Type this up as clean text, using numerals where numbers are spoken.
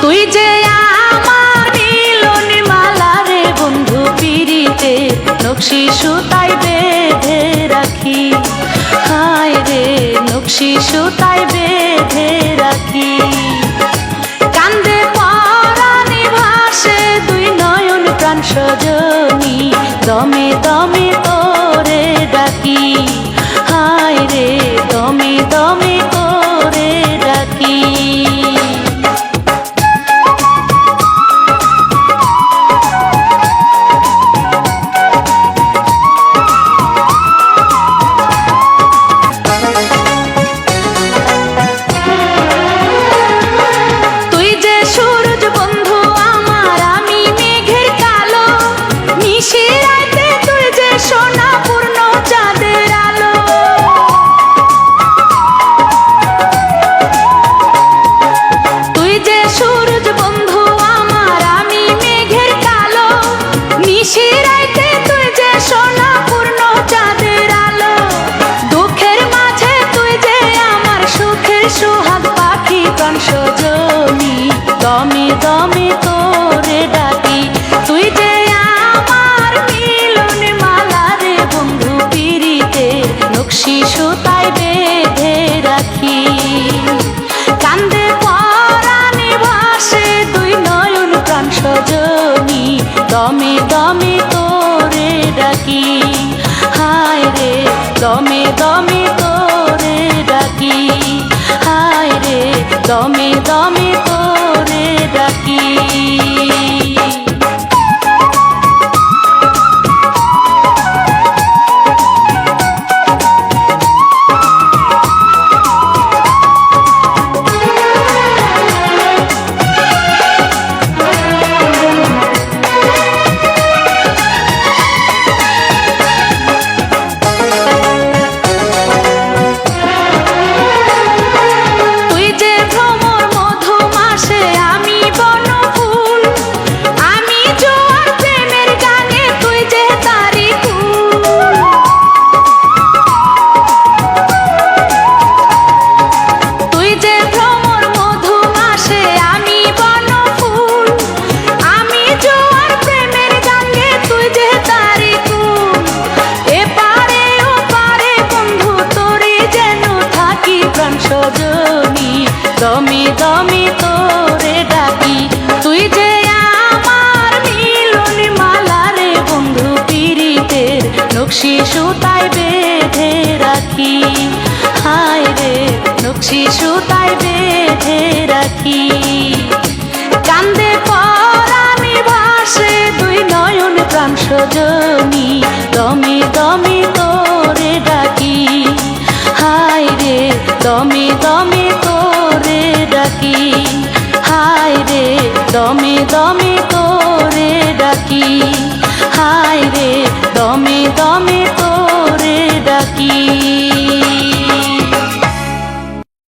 তুই যে আমার মিলন মালা রে বন্ধু পিরিতে নকশি সুতায় বেঁধে রাখি, হায় রে নকশি সুতায় বেঁধে রাখি। কান্দে পরাণে ভাসে দুই নয়ন প্রাণ সজনী, দমে দমে তোরে ডাকি, হায় রে দমে দমে তোরে ডাকি। দমে দমে তোরে ডাকি, তুই যে আমার মিলন মালা রে বন্ধু পিরিতে নকশি সুতায় বেঁধে রাখি। কান্দে পরাণে ভাসে দুই নয়ন প্রাণ সজনী, দমে দমে তোরে ডাকি, হায় রে দমে দমে তোরে ডাকি, হায় রে দমে দমে তোরে ডাকি। দমে দমে তোরে ডাকি, তুই যে আমার মিলন মালা রে বন্ধু পিরিতের নকশি সুতায় বেঁধে রাখি, হায় রে নকশি সুতায় বেঁধে রাখি। কান্দে পরাণে ভাসে দুই নয়ন প্রাণ সজনী, দমে দমে তোরে ডাকি, হায় রে দমে দমে তোরে ডাকি, হায় রে দমে দমে